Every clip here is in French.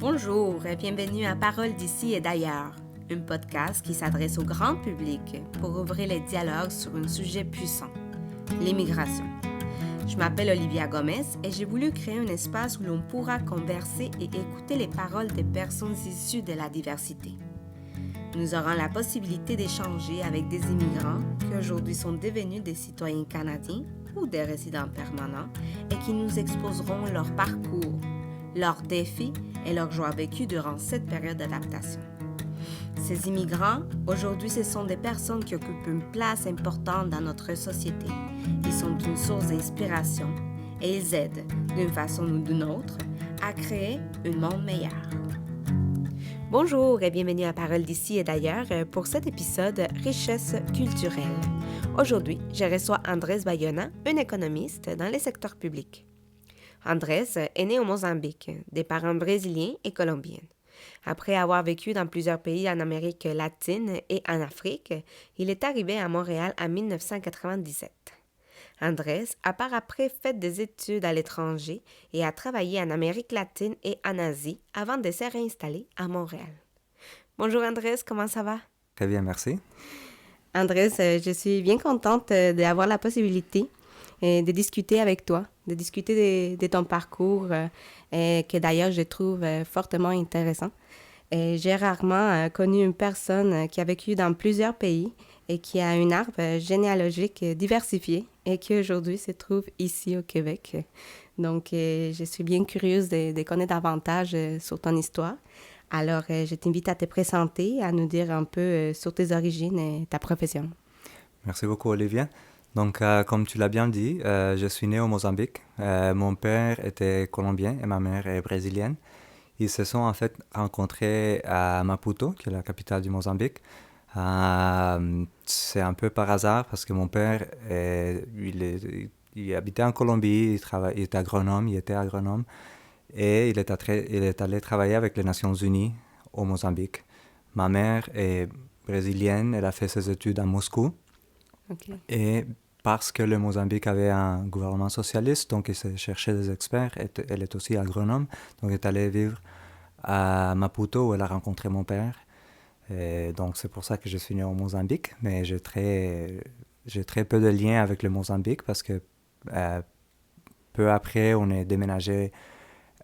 Bonjour et bienvenue à Paroles d'ici et d'ailleurs, un podcast qui s'adresse au grand public pour ouvrir les dialogues sur un sujet puissant, l'immigration. Je m'appelle Olivia Gomez et j'ai voulu créer un espace où l'on pourra converser et écouter les paroles des personnes issues de la diversité. Nous aurons la possibilité d'échanger avec des immigrants qui aujourd'hui sont devenus des citoyens canadiens ou des résidents permanents et qui nous exposeront leur parcours, leurs défis et leurs joies vécues durant cette période d'adaptation. Ces immigrants, aujourd'hui, ce sont des personnes qui occupent une place importante dans notre société. Ils sont une source d'inspiration et ils aident, d'une façon ou d'une autre, à créer un monde meilleur. Bonjour et bienvenue à Paroles d'ici et d'ailleurs pour cet épisode Richesse culturelle. Aujourd'hui, je reçois Andrés Bayona, un économiste dans les secteurs publics. Andrés est né au Mozambique, des parents brésiliens et colombiens. Après avoir vécu dans plusieurs pays en Amérique latine et en Afrique, il est arrivé à Montréal en 1997. Andrés a par après fait des études à l'étranger et a travaillé en Amérique latine et en Asie avant de se réinstaller à Montréal. Bonjour Andrés, comment ça va? Très bien, merci. Andrés, je suis bien contente d'avoir la possibilité de discuter avec toi, de discuter de ton parcours, que d'ailleurs je trouve fortement intéressant. J'ai rarement connu une personne qui a vécu dans plusieurs pays et qui a un arbre généalogique diversifié et qui aujourd'hui se trouve ici au Québec. Donc, je suis bien curieuse de connaître davantage sur ton histoire. Alors, je t'invite à te présenter, à nous dire un peu sur tes origines et ta profession. Merci beaucoup, Olivia. Donc, comme tu l'as bien dit, je suis né au Mozambique. Mon père était colombien et ma mère est brésilienne. Ils se sont en fait rencontrés à Maputo, qui est la capitale du Mozambique. C'est un peu par hasard parce que mon père, il habitait en Colombie, il était agronome, et il est allé travailler avec les Nations Unies au Mozambique. Ma mère est brésilienne, elle a fait ses études à Moscou. Okay. Et parce que le Mozambique avait un gouvernement socialiste, donc il cherchait des experts, elle est aussi agronome, donc elle est allée vivre à Maputo où elle a rencontré mon père. Et donc c'est pour ça que je suis né au Mozambique, mais j'ai très peu de liens avec le Mozambique parce que peu après on est déménagé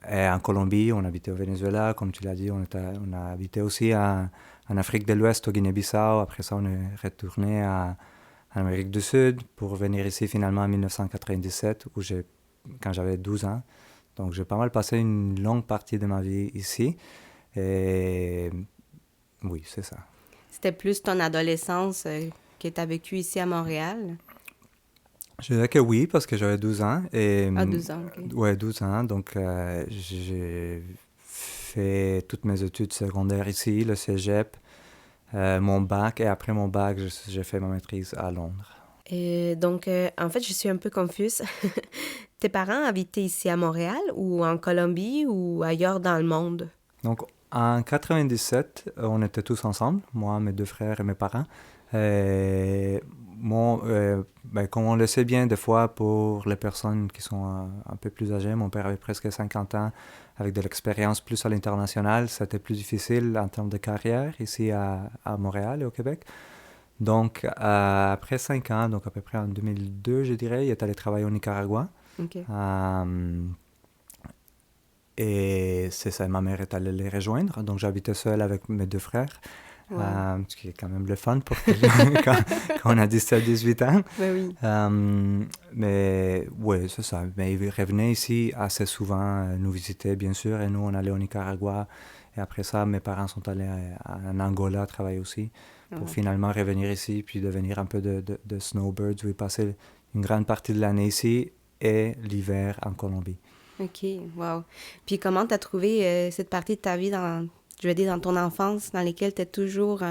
en Colombie, on habitait au Venezuela, comme tu l'as dit, on a habité aussi en Afrique de l'Ouest, au Guinée-Bissau. Après ça on est retourné en Amérique du Sud pour venir ici finalement en 1997 quand j'avais 12 ans. Donc j'ai pas mal passé une longue partie de ma vie ici. Et oui, c'est ça. C'était plus ton adolescence que tu as vécu ici à Montréal? Je dirais que oui, parce que j'avais 12 ans. 12 ans, OK. Ouais, 12 ans. Donc j'ai fait toutes mes études secondaires ici, le cégep, mon bac, et après mon bac, j'ai fait ma maîtrise à Londres. Et donc, en fait, je suis un peu confuse. Tes parents habitaient ici à Montréal ou en Colombie ou ailleurs dans le monde? Donc, en 97, on était tous ensemble, moi, mes deux frères et mes parents. Et comme on le sait bien, des fois, pour les personnes qui sont un peu plus âgées, mon père avait presque 50 ans, avec de l'expérience plus à l'international, c'était plus difficile en termes de carrière ici à Montréal et au Québec. Donc, après 5 ans, donc à peu près en 2002, je dirais, il est allé travailler au Nicaragua. Okay. Et c'est ça, ma mère est allée les rejoindre. Donc, j'habitais seul avec mes deux frères. Wow. Ce qui est quand même le fun pour quand on a 17-18 ans. Ben oui. Mais oui, c'est ça. Mais ils revenaient ici assez souvent nous visiter, bien sûr. Et nous, on allait au Nicaragua. Et après ça, mes parents sont allés en Angola travailler aussi pour finalement revenir ici puis devenir un peu de snowbirds où ils passaient une grande partie de l'année ici et l'hiver en Colombie. OK, wow. Puis comment tu as trouvé cette partie de ta vie dans ton enfance, dans laquelle tu es toujours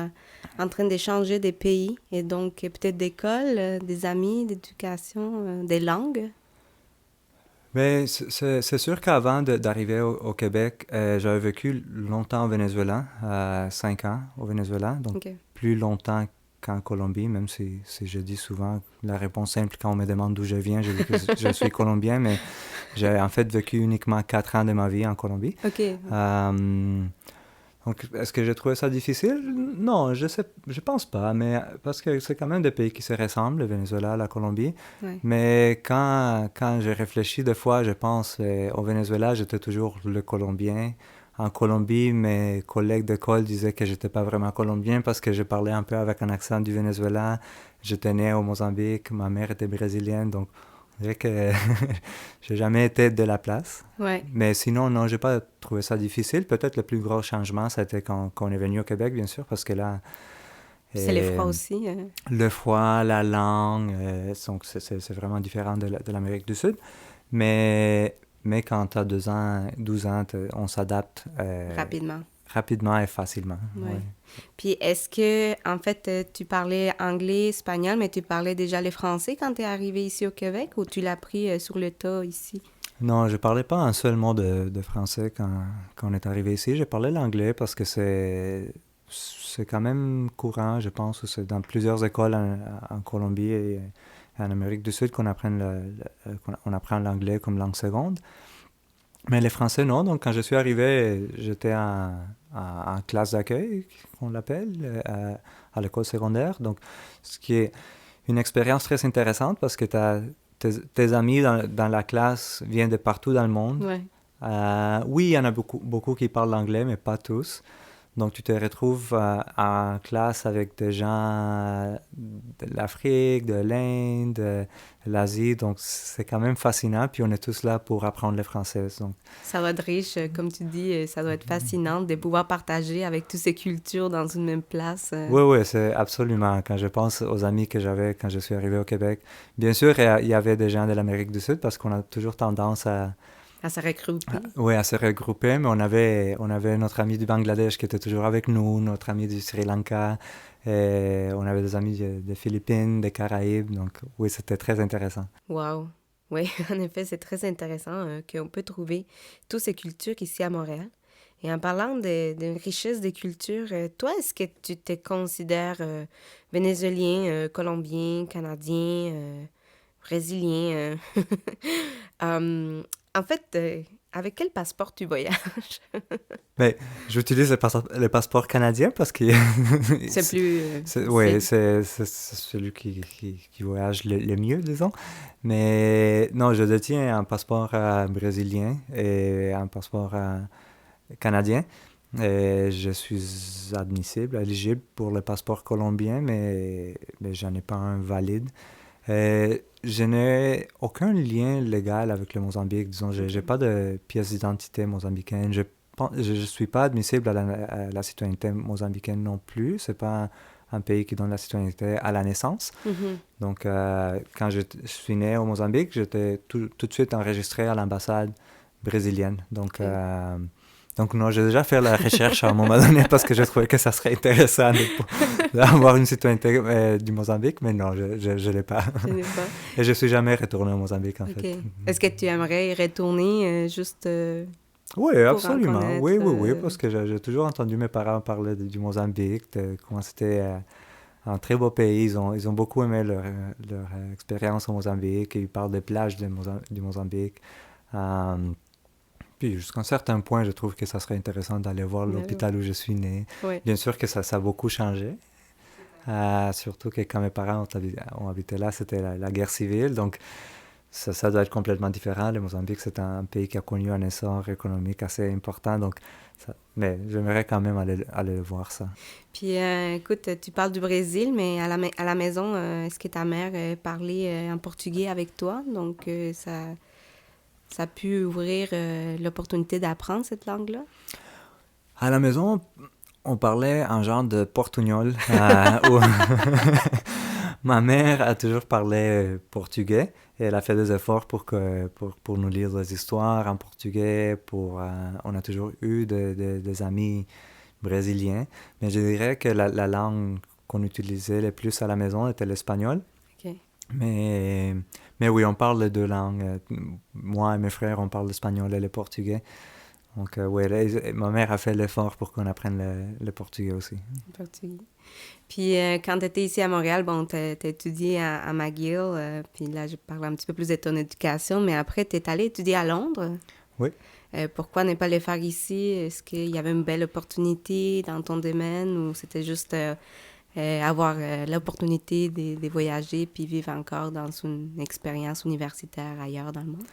en train d'échanger des pays et donc peut-être d'école, des amis, d'éducation, des langues? Mais c'est sûr qu'avant d'arriver au Québec, j'avais vécu longtemps au Venezuela, 5 ans au Venezuela, donc plus longtemps qu'en Colombie, même si je dis souvent la réponse simple quand on me demande d'où je viens, je dis que je suis colombien, mais j'ai en fait vécu uniquement 4 ans de ma vie en Colombie. OK. Donc, est-ce que j'ai trouvé ça difficile? Non, je pense pas, mais parce que c'est quand même des pays qui se ressemblent, le Venezuela, la Colombie. Ouais. Mais quand j'ai réfléchi des fois, je pense au Venezuela, j'étais toujours le Colombien. En Colombie, mes collègues d'école disaient que j'étais pas vraiment colombien parce que je parlais un peu avec un accent du Venezuela. J'étais né au Mozambique, ma mère était brésilienne, donc on dirait que j'ai jamais été de la place. Ouais. Mais sinon, non, j'ai pas trouvé ça difficile. Peut-être le plus gros changement, c'était quand on est venu au Québec, bien sûr, parce que là, C'est les froids aussi. le froid, la langue, donc c'est vraiment différent de l'Amérique du Sud. Mais quand tu as 12 ans, on s'adapte Rapidement. rapidement et facilement. Ouais. Ouais. Puis est-ce que, en fait, tu parlais anglais, espagnol, mais tu parlais déjà le français quand tu es arrivé ici au Québec ou tu l'as appris sur le tas ici? Non, je parlais pas un seul mot de français quand on est arrivé ici. Je parlais l'anglais parce que c'est quand même courant, je pense. C'est dans plusieurs écoles en Colombie et en Amérique du Sud qu'on qu'on apprend l'anglais comme langue seconde. Mais les Français, non. Donc, quand je suis arrivé, j'étais en classe d'accueil, qu'on l'appelle, à l'école secondaire. Donc, ce qui est une expérience très intéressante parce que tes amis dans la classe viennent de partout dans le monde. Ouais. Oui, il y en a beaucoup qui parlent l'anglais, mais pas tous. Donc, tu te retrouves en classe avec des gens de l'Afrique, de l'Inde, de l'Asie. Donc, c'est quand même fascinant. Puis, on est tous là pour apprendre le français. Donc, Ça doit être riche, comme tu dis, ça doit être fascinant de pouvoir partager avec toutes ces cultures dans une même place. oui, c'est absolument. Quand je pense aux amis que j'avais quand je suis arrivé au Québec, bien sûr, il y avait des gens de l'Amérique du Sud parce qu'on a toujours tendance À se regrouper. oui, à se regrouper, mais on avait notre ami du Bangladesh qui était toujours avec nous, notre ami du Sri Lanka, et on avait des amis des Philippines, des Caraïbes, donc oui, c'était très intéressant. Wow. Oui, en effet, c'est très intéressant qu'on peut trouver toutes ces cultures ici à Montréal. Et en parlant de richesse des cultures, toi, est-ce que tu te considères vénézuélien, colombien, canadien, brésilien? En fait, avec quel passeport tu voyages? Mais j'utilise le passeport canadien parce que C'est plus... oui, c'est celui qui voyage le mieux, disons. Mais non, je détiens un passeport brésilien et un passeport canadien. Et je suis éligible pour le passeport colombien, mais j'en ai pas un valide. Je n'ai aucun lien légal avec le Mozambique, disons. Je n'ai pas de pièce d'identité mozambicaine. Je ne suis pas admissible à la citoyenneté mozambicaine non plus. Ce n'est pas un pays qui donne la citoyenneté à la naissance. Mhm. Donc, quand je suis né au Mozambique, j'étais tout de suite enregistré à l'ambassade brésilienne. Donc, donc non, j'ai déjà fait la recherche à un moment donné parce que je trouvais que ça serait intéressant d'avoir une citoyenneté du Mozambique, mais non, je ne l'ai pas. Je n'ai pas. Et je ne suis jamais retourné au Mozambique, en OK. fait. Est-ce que tu aimerais y retourner juste Oui, pour absolument. reconnaître, Oui, parce que j'ai toujours entendu mes parents parler du Mozambique, de comment c'était un très beau pays. Ils ont beaucoup aimé leur expérience au Mozambique. Ils parlent des plages du Mozambique. Puis jusqu'à un certain point, je trouve que ça serait intéressant d'aller voir l'hôpital où je suis né. Ouais. Bien sûr que ça a beaucoup changé. Surtout que quand mes parents ont habité là, c'était la guerre civile. Donc, ça doit être complètement différent. Le Mozambique, c'est un pays qui a connu un essor économique assez important. Donc, mais j'aimerais quand même aller voir ça. Puis, écoute, tu parles du Brésil, mais à la maison, est-ce que ta mère parlait en portugais avec toi? Donc, ça a pu ouvrir l'opportunité d'apprendre cette langue-là? À la maison, on parlait un genre de portugnol. Ma mère a toujours parlé portugais et elle a fait des efforts pour nous lire des histoires en portugais. On a toujours eu des amis brésiliens, mais je dirais que la langue qu'on utilisait le plus à la maison était l'espagnol. OK. Mais oui, on parle les deux langues. Moi et mes frères, on parle l'espagnol et le portugais. Donc, oui, ma mère a fait l'effort pour qu'on apprenne le portugais aussi. Portugais. Puis quand tu étais ici à Montréal, bon, tu as étudié à McGill, puis là, je parle un petit peu plus de ton éducation, mais après, tu es allé étudier à Londres. Oui. Pourquoi ne pas le faire ici? Est-ce qu'il y avait une belle opportunité dans ton domaine ou c'était juste avoir l'opportunité de voyager puis vivre encore dans une expérience universitaire ailleurs dans le monde?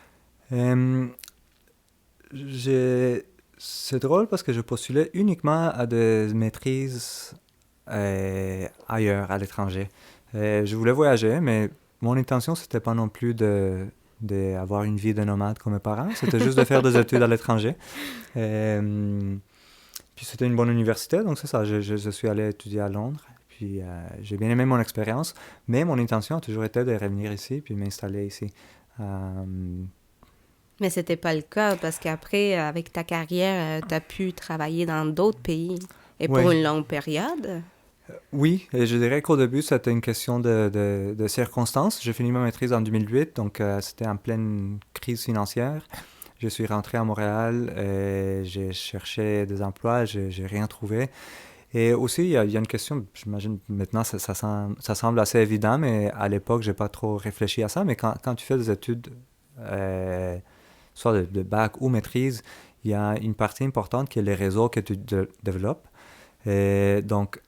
C'est drôle parce que je postulais uniquement à des maîtrises ailleurs, à l'étranger. Je voulais voyager, mais mon intention, c'était pas non plus d'avoir une vie de nomade comme mes parents. C'était juste de faire des études à l'étranger. Puis c'était une bonne université, donc c'est ça. Je suis allé étudier à Londres. Puis j'ai bien aimé mon expérience, mais mon intention a toujours été de revenir ici puis m'installer ici. Mais c'était pas le cas parce qu'après, avec ta carrière, tu as pu travailler dans d'autres pays et pour une longue période. Oui, et je dirais qu'au début, c'était une question de circonstances. J'ai fini ma maîtrise en 2008, donc c'était en pleine crise financière. Je suis rentré à Montréal et j'ai cherché des emplois, j'ai rien trouvé. Et aussi, il y a une question, j'imagine maintenant ça semble assez évident, mais à l'époque, j'ai pas trop réfléchi à ça. Mais quand tu fais des études, soit de bac ou maîtrise, il y a une partie importante qui est les réseaux que tu développes. Et donc,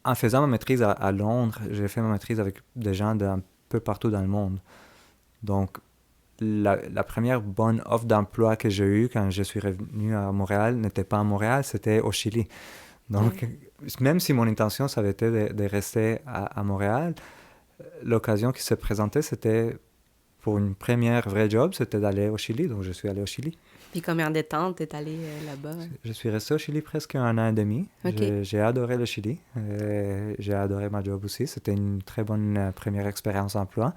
en faisant ma maîtrise à Londres, j'ai fait ma maîtrise avec des gens d'un peu partout dans le monde. Donc, la première bonne offre d'emploi que j'ai eue quand je suis revenu à Montréal n'était pas à Montréal, c'était au Chili. Donc, même si mon intention, ça avait été de rester à Montréal, l'occasion qui se présentait, c'était pour une première vraie job, c'était d'aller au Chili. Donc, je suis allé au Chili. Puis combien de temps t'es allé là-bas? Je suis resté au Chili presque 1 an et demi. Okay. J'ai adoré le Chili. J'ai adoré ma job aussi. C'était une très bonne première expérience d'emploi.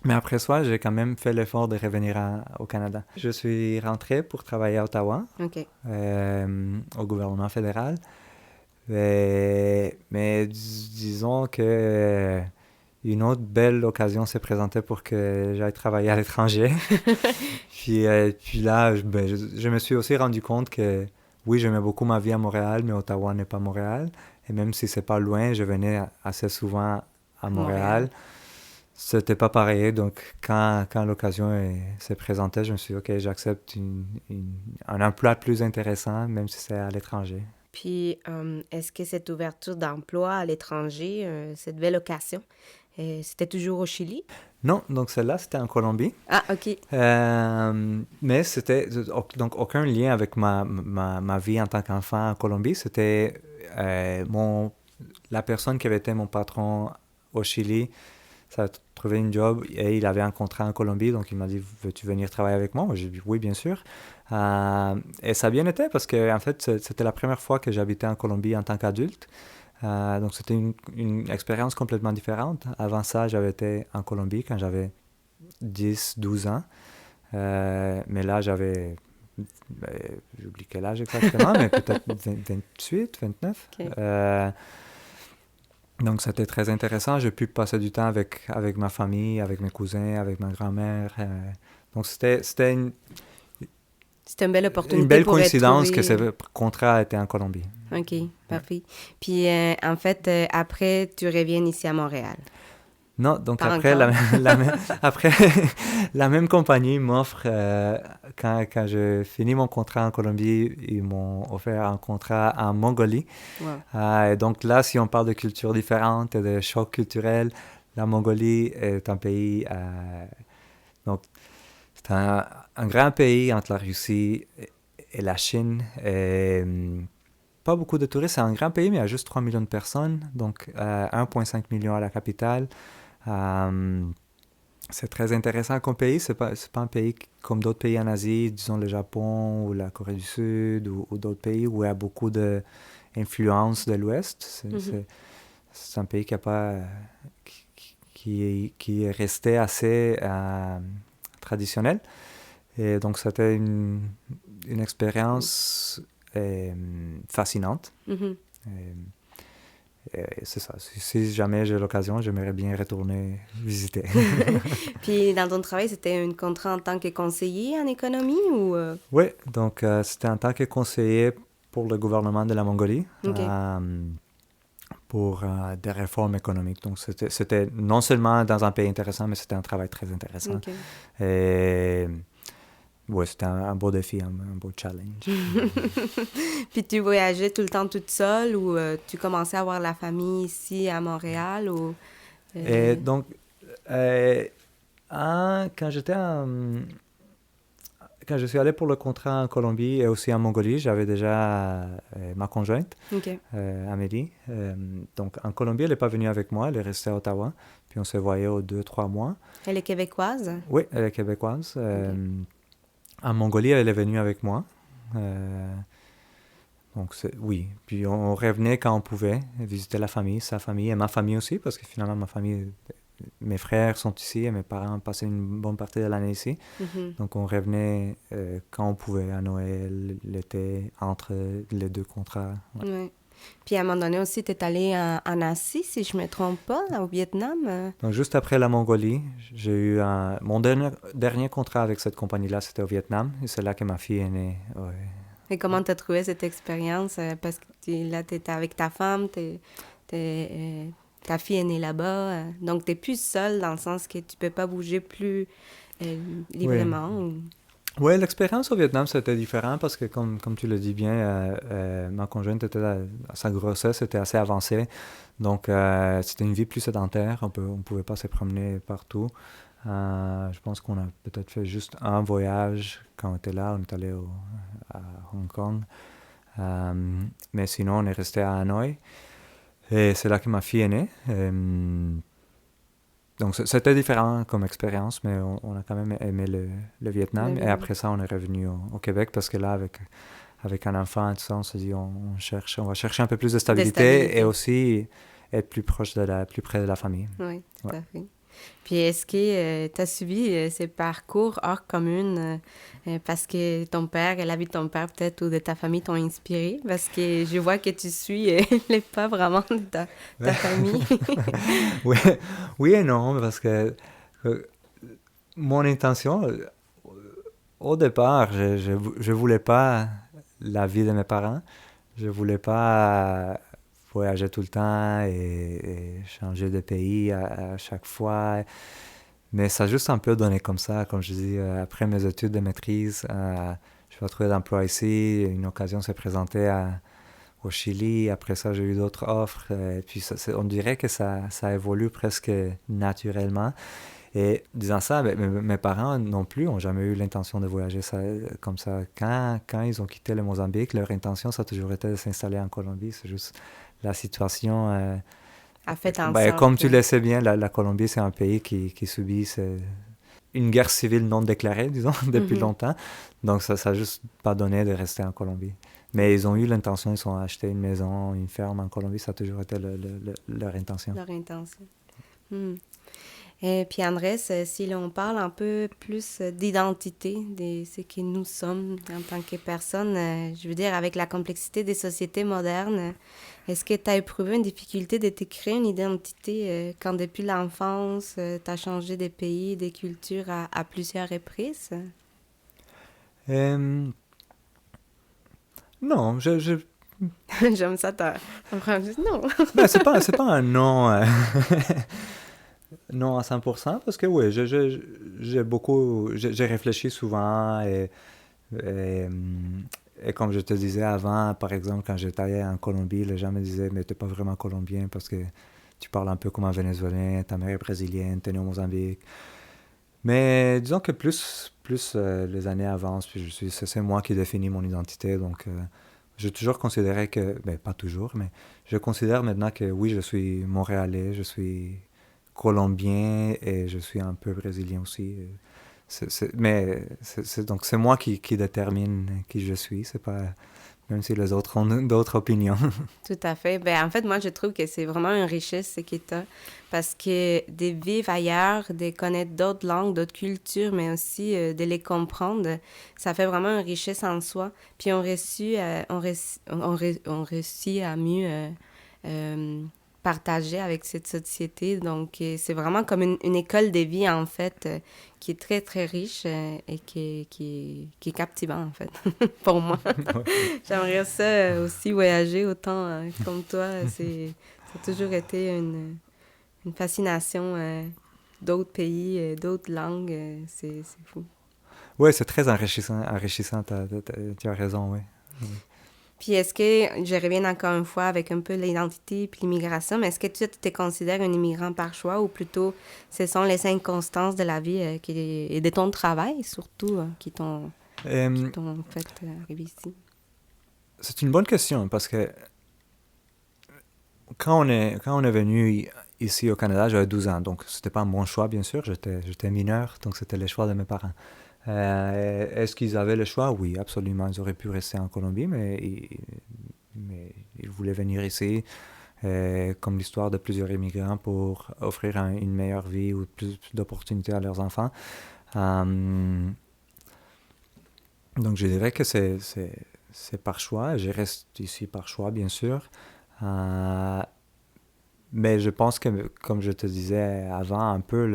Mais après ça, j'ai quand même fait l'effort de revenir au Canada. Je suis rentré pour travailler à Ottawa, au gouvernement fédéral. Mais disons que une autre belle occasion s'est présentée pour que j'aille travailler à l'étranger. puis là, je me suis aussi rendu compte que oui, j'aimais beaucoup ma vie à Montréal, mais Ottawa n'est pas Montréal. Et même si c'est pas loin, je venais assez souvent à Montréal. C'était pas pareil. Donc, quand l'occasion s'est présentée, je me suis dit, OK, j'accepte un emploi plus intéressant, même si c'est à l'étranger. Puis, est-ce que cette ouverture d'emploi à l'étranger, cette belle occasion, c'était toujours au Chili? Non, donc celle-là, c'était en Colombie. Ah, OK. Mais c'était donc aucun lien avec ma vie en tant qu'enfant en Colombie. C'était la personne qui avait été mon patron au Chili. Ça a trouvé une job et il avait un contrat en Colombie, donc il m'a dit « Veux-tu venir travailler avec moi ?» J'ai dit « Oui, bien sûr. » Et ça a bien été parce que en fait, c'était la première fois que j'habitais en Colombie en tant qu'adulte. Donc c'était une expérience complètement différente. Avant ça, j'avais été en Colombie quand j'avais 10-12 ans. Mais là, j'avais... j'oublie quel âge exactement, mais peut-être 28, 29. Okay. Donc, c'était très intéressant. J'ai pu passer du temps avec ma famille, avec mes cousins, avec ma grand-mère. Donc, c'était une belle opportunité. Une belle coïncidence que ce contrat était en Colombie. OK, parfait. Puis, en fait, après, tu reviens ici à Montréal. Non, donc après, après, la même compagnie m'offre, quand je finis mon contrat en Colombie, ils m'ont offert un contrat en Mongolie. Wow. Et donc là, si on parle de cultures différentes et de chocs culturels, la Mongolie est un pays... donc, c'est un grand pays entre la Russie et la Chine. Et, pas beaucoup de touristes, c'est un grand pays, mais il y a juste 3 millions de personnes, donc 1,5 million à la capitale. C'est très intéressant comme pays. C'est pas un pays comme d'autres pays en Asie, disons le Japon ou la Corée du Sud ou d'autres pays où il y a beaucoup d'influence de l'Ouest. C'est un pays qui est resté assez traditionnel. Et donc, c'était une expérience fascinante. C'est ça. Si jamais j'ai l'occasion, j'aimerais bien retourner visiter. Puis, dans ton travail, c'était un contrat en tant que conseiller en économie ou... Oui, donc c'était en tant que conseiller pour le gouvernement de la Mongolie. Okay. pour des réformes économiques. Donc, c'était non seulement dans un pays intéressant, mais c'était un travail très intéressant. OK. Et ouais, c'était un beau défi, un beau challenge. Puis tu voyageais tout le temps toute seule ou tu commençais à avoir la famille ici à Montréal ou... Et donc, quand je suis allé pour le contrat en Colombie et aussi en Mongolie, j'avais déjà ma conjointe, OK. Amélie. Donc, en Colombie, elle n'est pas venue avec moi, elle est restée à Ottawa. Puis on se voyait aux 2-3 mois. Elle est québécoise? Oui, elle est québécoise. En Mongolie, elle est venue avec moi. Donc, oui. Puis on revenait quand on pouvait visiter la famille, sa famille et ma famille aussi, parce que finalement, ma famille, mes frères sont ici et mes parents ont passé une bonne partie de l'année ici. Mm-hmm. Donc, on revenait quand on pouvait, à Noël, l'été, entre les deux contrats. Ouais. Ouais. Puis à un moment donné aussi, tu es allé en Asie, si je ne me trompe pas, au Vietnam. Donc, juste après la Mongolie, j'ai eu mon dernier contrat avec cette compagnie-là, c'était au Vietnam. Et c'est là que ma fille est née. Ouais. Et comment tu as trouvé cette expérience? Parce que là, tu étais avec ta femme, ta fille est née là-bas. Donc, tu n'es plus seule dans le sens que tu ne peux pas bouger plus librement. Oui. Ou... Oui, l'expérience au Vietnam, c'était différent parce que, comme tu le dis bien, ma conjointe sa grossesse était assez avancée. Donc, c'était une vie plus sédentaire. On ne pouvait pas se promener partout. Je pense qu'on a peut-être fait juste un voyage quand on était là. On est allé à Hong Kong. Mais sinon, on est resté à Hanoï. Et c'est là que ma fille est née. Donc, c'était différent comme expérience, mais on a quand même aimé le Vietnam. Et après ça, on est revenu au Québec parce que là, avec un enfant et tout ça, on s'est dit on va chercher un peu plus de stabilité et aussi être plus près de la famille. Oui, tout à fait. Puis est-ce que tu as suivi ces parcours hors commune parce que ton père et la vie de ton père peut-être ou de ta famille t'ont inspiré? Parce que je vois que tu suis les pas vraiment de ta famille. Oui et non, parce que mon intention, au départ, je voulais pas la vie de mes parents. Je voulais pas voyager tout le temps et changer de pays à chaque fois. Mais ça a juste un peu donné comme ça, comme je dis, après mes études de maîtrise, je vais trouver d'emploi ici, une occasion s'est présentée au Chili, après ça j'ai eu d'autres offres, et puis on dirait que ça évolue presque naturellement. Et disant ça, mes parents non plus n'ont jamais eu l'intention de voyager comme ça. Quand ils ont quitté le Mozambique, leur intention, ça a toujours été de s'installer en Colombie. C'est juste la situation... a fait en sorte comme tu le sais bien, la Colombie, c'est un pays qui subit une guerre civile non déclarée, disons, depuis longtemps. Donc, ça n'a juste pas donné de rester en Colombie. Mais ils ont eu l'intention, ils ont acheté une maison, une ferme en Colombie. Ça a toujours été leur intention. Leur intention. Et puis Andrés, si l'on parle un peu plus d'identité, de ce que nous sommes en tant que personnes, je veux dire, avec la complexité des sociétés modernes, est-ce que tu as éprouvé une difficulté de te créer une identité quand depuis l'enfance, tu as changé de pays, de culture à plusieurs reprises? Non, J'aime ça, on prend juste non. Ben, c'est pas un non... Non à 100%, parce que oui, j'ai réfléchi souvent et comme je te disais avant, par exemple, quand j'étais allé en Colombie, les gens me disaient, mais t'es pas vraiment colombien parce que tu parles un peu comme un Vénézuélien, ta mère est brésilienne, t'es né au Mozambique. Mais disons que plus les années avancent, puis c'est moi qui définis mon identité, donc j'ai toujours considéré que, ben pas toujours, mais je considère maintenant que oui, je suis montréalais, je suis colombien et je suis un peu brésilien aussi. Mais c'est moi qui détermine qui je suis. C'est pas, même si les autres ont d'autres opinions. Tout à fait. Ben, en fait, moi, je trouve que c'est vraiment une richesse ce que tu as. Parce que de vivre ailleurs, de connaître d'autres langues, d'autres cultures, mais aussi de les comprendre, ça fait vraiment une richesse en soi. Puis on réussit à mieux partager avec cette société. Donc, c'est vraiment comme une école de vie, en fait, qui est très, très riche et qui est captivant, en fait, pour moi. Ouais. J'aimerais ça aussi voyager autant comme toi. C'est Ça a toujours été une fascination d'autres pays, d'autres langues. C'est fou. Oui, c'est très enrichissant, tu as raison, oui. Puis est-ce que, je reviens encore une fois avec un peu l'identité puis l'immigration, mais est-ce que tu te considères un immigrant par choix ou plutôt ce sont les circonstances de la vie et de ton travail surtout qui t'ont fait arriver ici? C'est une bonne question parce que quand on est venu ici au Canada, j'avais 12 ans, donc c'était pas mon choix, bien sûr, j'étais mineur, donc c'était le choix de mes parents. Est-ce qu'ils avaient le choix? Oui, absolument, ils auraient pu rester en Colombie, mais ils voulaient venir ici, comme l'histoire de plusieurs immigrants, pour offrir une meilleure vie ou plus d'opportunités à leurs enfants. Donc je dirais que c'est par choix, je reste ici par choix, bien sûr. Mais je pense que, comme je te disais avant, un peu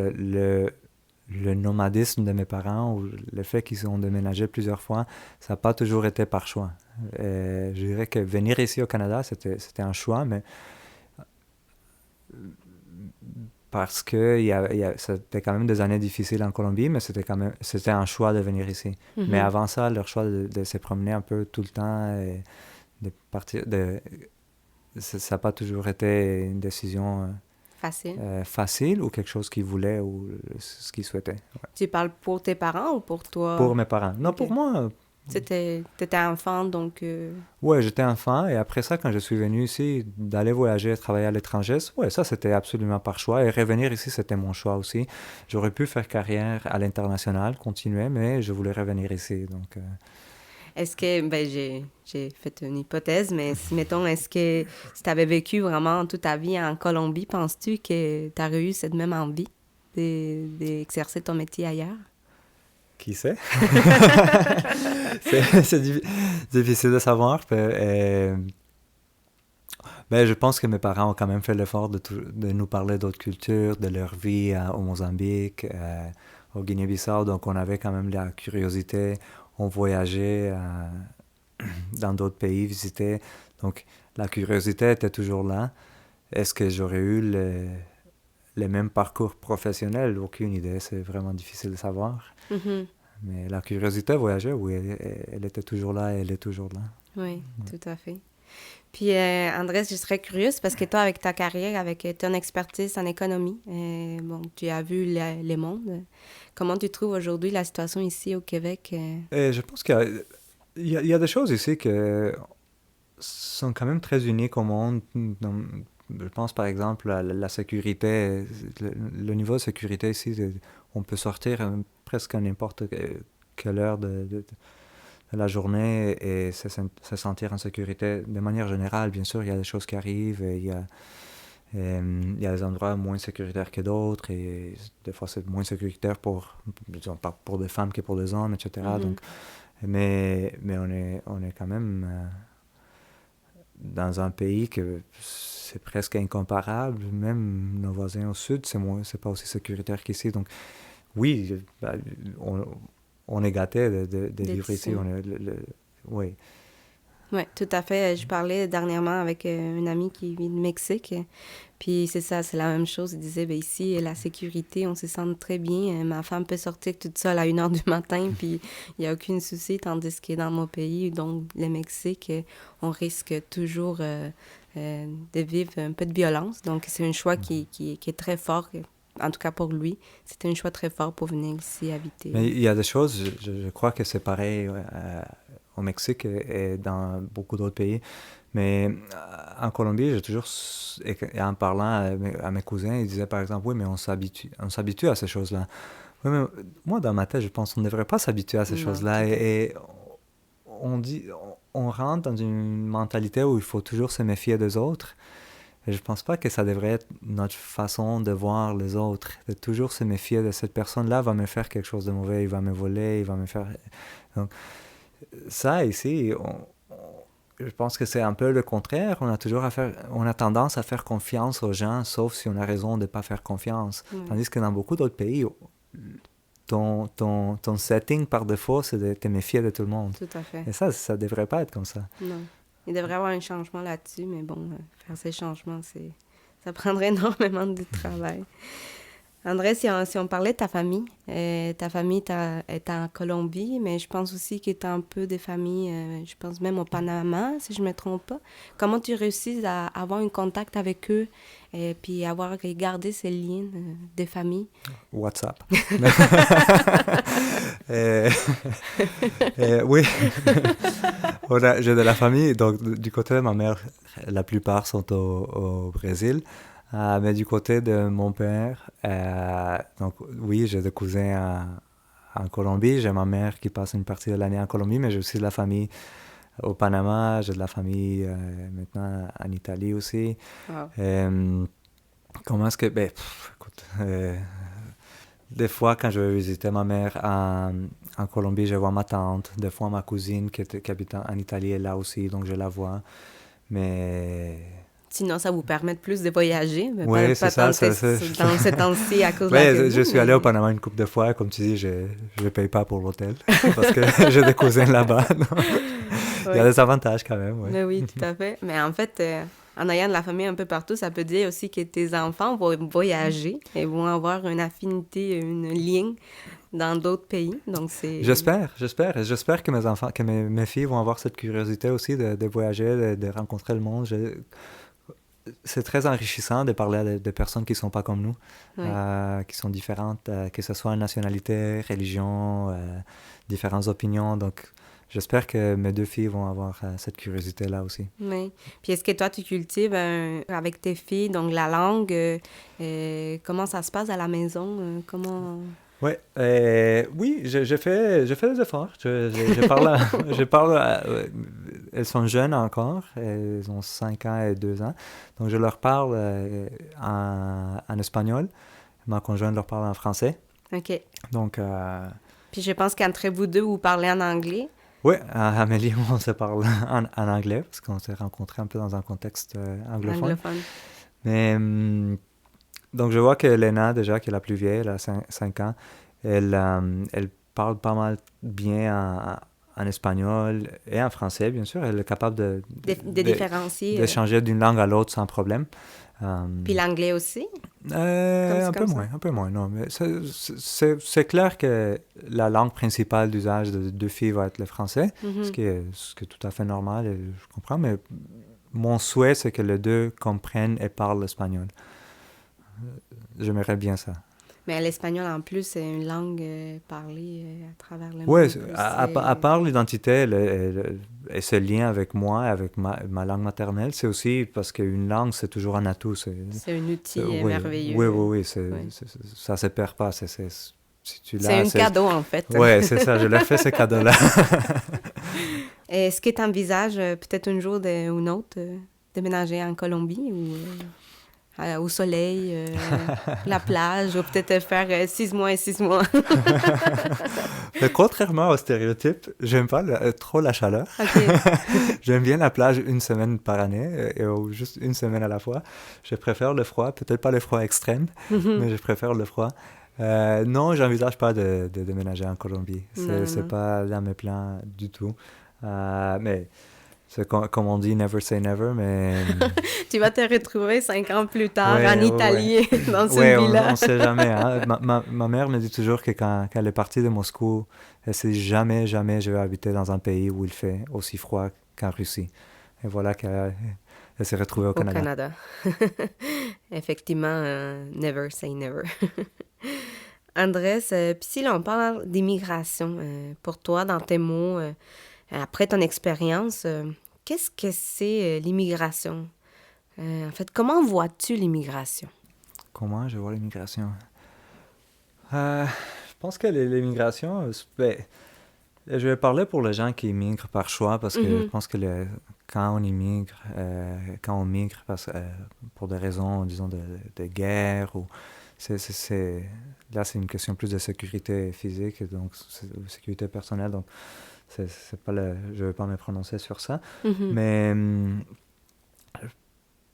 le nomadisme de mes parents ou le fait qu'ils ont déménagé plusieurs fois, ça n'a pas toujours été par choix. Je dirais que venir ici au Canada, c'était un choix, mais parce que c'était quand même des années difficiles en Colombie, mais c'était un choix de venir ici. Mm-hmm. Mais avant ça, leur choix de se promener un peu tout le temps et de partir, ça n'a pas toujours été une décision facile ou quelque chose qu'ils voulaient ou ce qu'ils souhaitaient. Ouais. Tu parles pour tes parents ou pour toi? Pour mes parents. Non, okay. Pour moi. T'étais enfant, donc... Oui, j'étais enfant et après ça, quand je suis venu ici, d'aller voyager et travailler à l'étranger, ouais, ça c'était absolument par choix. Et revenir ici, c'était mon choix aussi. J'aurais pu faire carrière à l'international, continuer, mais je voulais revenir ici, donc... Est-ce que, j'ai fait une hypothèse, mais mettons, est-ce que si tu avais vécu vraiment toute ta vie en Colombie, penses-tu que tu aurais eu cette même envie d'exercer ton métier ailleurs? Qui sait? c'est difficile de savoir. Mais je pense que mes parents ont quand même fait l'effort de nous parler d'autres cultures, de leur vie au Mozambique, au Guinée-Bissau. Donc, on avait quand même la curiosité. On voyageait dans d'autres pays, visitait. Donc, la curiosité était toujours là. Est-ce que j'aurais eu le même parcours professionnel? Aucune idée. C'est vraiment difficile de savoir. Mm-hmm. Mais la curiosité à voyager, oui, elle était toujours là et elle est toujours là. Oui, tout à fait. Puis, Andrés, je serais curieuse parce que toi, avec ta carrière, avec ton expertise en économie, tu as vu le monde. Comment tu trouves aujourd'hui la situation ici au Québec? Je pense qu'il y a des choses ici qui sont quand même très uniques au monde. Je pense par exemple à la sécurité, le niveau de sécurité ici, on peut sortir presque à n'importe quelle heure de la journée et se sentir en sécurité. De manière générale, bien sûr, il y a des choses qui arrivent, et il y a des endroits moins sécuritaires que d'autres, et des fois c'est moins sécuritaire disons, pas pour des femmes que pour des hommes, etc. Mm-hmm. Donc, mais on est quand même dans un pays que c'est presque incomparable. Même nos voisins au sud, c'est pas aussi sécuritaire qu'ici. Donc, oui, on est gâtés de vivre ici. Oui. Oui, tout à fait. Je parlais dernièrement avec une amie qui vit du Mexique. Puis c'est ça, c'est la même chose. Il disait, ici, la sécurité, on se sent très bien. Ma femme peut sortir toute seule à 1h du matin, puis il n'y a aucun souci. Tandis que dans mon pays, donc le Mexique, on risque toujours de vivre un peu de violence. Donc c'est un choix qui est très fort. En tout cas pour lui, c'était un choix très fort pour venir ici habiter. Mais il y a des choses, je crois que c'est pareil au Mexique et dans beaucoup d'autres pays. Mais en Colombie, j'ai toujours, et en parlant à mes cousins, ils disaient par exemple, oui, mais on s'habitue à ces choses-là. Oui, mais moi, dans ma tête, je pense qu'on ne devrait pas s'habituer à ces choses-là. Et on rentre dans une mentalité où il faut toujours se méfier des autres. Et je ne pense pas que ça devrait être notre façon de voir les autres, de toujours se méfier de cette personne-là va me faire quelque chose de mauvais, il va me voler, il va me faire... Donc, ça, ici, je pense que c'est un peu le contraire. On a tendance à faire confiance aux gens, sauf si on a raison de ne pas faire confiance. Tandis que dans beaucoup d'autres pays, ton setting par défaut, c'est de te méfier de tout le monde. Tout à fait. Et ça ne devrait pas être comme ça. Non. Il devrait y avoir un changement là-dessus, mais bon, faire ces changements, Ça prendrait énormément de travail. André, si on parlait de ta famille est en Colombie, mais je pense aussi que tu as un peu de famille, je pense même au Panama, si je ne me trompe pas. Comment tu réussis à avoir un contact avec eux et puis avoir gardé ces liens de famille? WhatsApp. Euh, oui, j'ai de la famille, donc du côté de ma mère, la plupart sont au Brésil. Mais du côté de mon père, donc oui, j'ai des cousins en Colombie. J'ai ma mère qui passe une partie de l'année en Colombie, mais j'ai aussi de la famille au Panama. J'ai de la famille maintenant en Italie aussi. Wow. Comment est-ce que... écoute, des fois, quand je vais visiter ma mère en Colombie, je vois ma tante. Des fois, ma cousine qui habite en Italie est là aussi, donc je la vois. Mais Sinon, ça vous permet de plus de voyager, mais oui, c'est ça. dans ce temps-ci à cause de la Ouais, COVID. je suis allé au Panama une couple de fois. Comme tu dis, je ne paye pas pour l'hôtel parce que j'ai des cousins là-bas. Il y a des avantages quand même. Ouais. Mais oui, tout à fait. Mais en fait, en ayant de la famille un peu partout, ça peut dire aussi que tes enfants vont voyager et vont avoir une affinité, une ligne dans d'autres pays. Donc, c'est... J'espère. Et j'espère que mes enfants, que mes filles vont avoir cette curiosité aussi de voyager, de rencontrer le monde. C'est très enrichissant de parler à des personnes qui ne sont pas comme nous, qui sont différentes, que ce soit nationalité, religion, différentes opinions. Donc, j'espère que mes deux filles vont avoir cette curiosité-là aussi. Oui. Puis est-ce que toi, tu cultives avec tes filles, donc la langue, comment ça se passe à la maison? Ouais, oui, j'ai fait des efforts. Je parle, elles sont jeunes encore, elles ont 5 ans et 2 ans. Donc, je leur parle en espagnol. Ma conjointe leur parle en français. OK. Donc, Puis je pense qu'entre vous deux, vous parlez en anglais. oui, Amélie, on se parle en anglais parce qu'on s'est rencontrés un peu dans un contexte anglophone. Mais... donc, je vois que Lena, déjà, qui est la plus vieille, elle a 5 ans, elle parle pas mal bien en espagnol et en français, bien sûr. Elle est capable de différencier. Changer d'une langue à l'autre sans problème. Puis l'anglais aussi? Un peu moins, non. Mais c'est clair que la langue principale d'usage de deux filles va être le français, ce qui est tout à fait normal, et je comprends, mais mon souhait, c'est que les deux comprennent et parlent l'espagnol. J'aimerais bien ça. Mais l'espagnol, en plus, c'est une langue parlée à travers le monde. Oui, à part l'identité et ce lien avec moi, avec ma langue maternelle, c'est aussi parce qu'une langue, c'est toujours un atout. C'est un outil merveilleux. Oui, ça ne se perd pas. Si tu c'est un cadeau, en fait. Oui, c'est ça, je leur fais ce cadeau-là. Est-ce que tu envisages peut-être un jour ou un autre déménager en Colombie ou... au soleil, la plage, ou peut-être faire 6 mois et 6 mois. Mais contrairement au stéréotype, j'aime pas trop la chaleur. Okay. J'aime bien la plage une semaine par année, ou juste une semaine à la fois. Je préfère le froid, peut-être pas le froid extrême, mais je préfère le froid. Non, j'envisage pas de déménager en Colombie. C'est pas dans mes plans du tout. Mais... c'est comme on dit, never say never, mais... Tu vas te retrouver 5 ans plus tard en Italie, dans une villa. On ne sait jamais. Hein. Ma mère me dit toujours que quand elle est partie de Moscou, elle ne dit jamais je vais habiter dans un pays où il fait aussi froid qu'en Russie. Et voilà qu'elle s'est retrouvée au Canada. Effectivement, never say never. Andrés, puis si l'on parle d'immigration, pour toi, dans tes mots... après ton expérience, qu'est-ce que c'est l'immigration? En fait, comment vois-tu l'immigration? Comment je vois l'immigration? Je pense que l'immigration... je vais parler pour les gens qui immigrent par choix, parce que je pense que quand on immigre, pour des raisons, disons, de guerre, ou là, c'est une question plus de sécurité physique, donc sécurité personnelle, donc c'est pas je vais pas me prononcer sur ça, mais je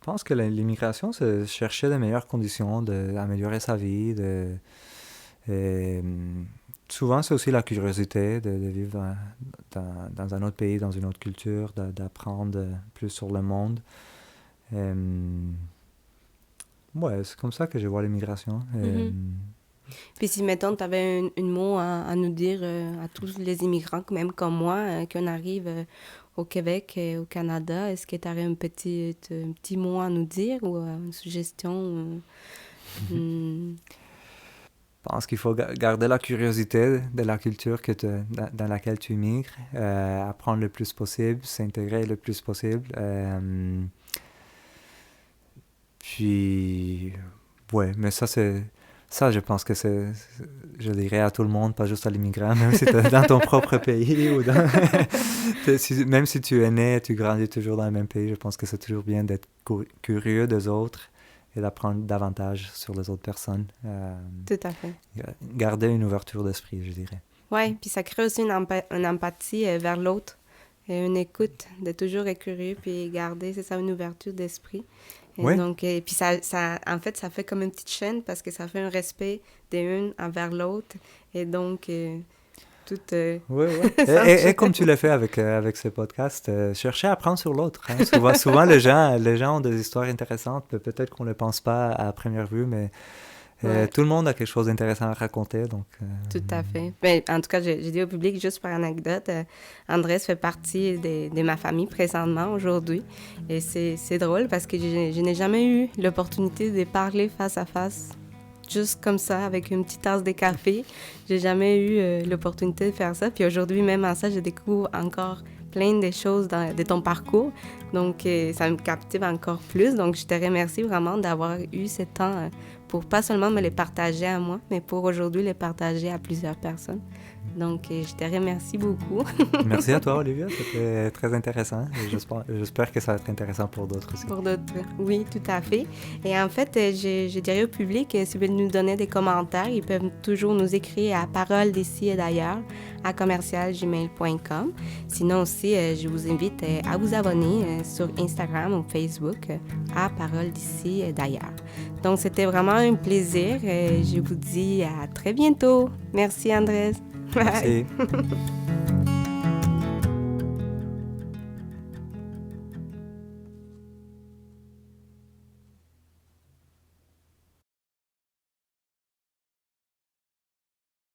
pense que l'immigration, c'est chercher de meilleures conditions, d'améliorer sa vie, souvent c'est aussi la curiosité de vivre dans un autre pays, dans une autre culture, d'apprendre plus sur le monde. Ouais, c'est comme ça que je vois l'immigration. Puis si, mettons, tu avais un mot à nous dire à tous les immigrants, même comme moi, qu'on arrive au Québec et au Canada, est-ce que tu aurais un petit mot à nous dire ou une suggestion? Je pense qu'il faut garder la curiosité de la culture dans laquelle tu immigres, apprendre le plus possible, s'intégrer le plus possible. Puis, ouais, mais ça, je pense que je dirais à tout le monde, pas juste à l'immigrant, même si tu es dans ton propre pays ou même si tu es né et tu grandis toujours dans le même pays, je pense que c'est toujours bien d'être curieux des autres et d'apprendre davantage sur les autres personnes. Tout à fait. Garder une ouverture d'esprit, je dirais. Oui, puis ça crée aussi une empathie vers l'autre, et une écoute, de toujours être curieux, puis garder, c'est ça, une ouverture d'esprit. Oui. Donc, puis en fait, ça fait comme une petite chaîne parce que ça fait un respect d'une envers l'autre. Et donc, tout... Oui. Et comme tu l'as fait avec ce podcast, chercher à apprendre sur l'autre. Hein. Souvent les gens ont des histoires intéressantes. Peut-être qu'on ne le pense pas à première vue, mais tout le monde a quelque chose d'intéressant à raconter. Donc, Tout à fait. Ben, en tout cas, j'ai dit au public, juste par anecdote, Andrés fait partie de ma famille présentement, aujourd'hui. Et c'est drôle parce que je n'ai jamais eu l'opportunité de parler face à face, juste comme ça, avec une petite tasse de café. J'ai jamais eu l'opportunité de faire ça. Puis aujourd'hui, même en ça, je découvre encore plein de choses de ton parcours. Donc, ça me captive encore plus. Donc, je te remercie vraiment d'avoir eu ce temps pour pas seulement me les partager à moi, mais pour aujourd'hui les partager à plusieurs personnes. Donc, je te remercie beaucoup. Merci à toi, Olivia. C'était très intéressant. J'espère que ça va être intéressant pour d'autres aussi. Pour d'autres, oui, tout à fait. Et en fait, je dirais au public, s'ils veulent nous donner des commentaires, ils peuvent toujours nous écrire à Parole d'ici et d'ailleurs à commercial@gmail.com. Sinon aussi, je vous invite à vous abonner sur Instagram ou Facebook à Parole d'ici et d'ailleurs. Donc, c'était vraiment un plaisir. Je vous dis à très bientôt. Merci, Andrés. Merci.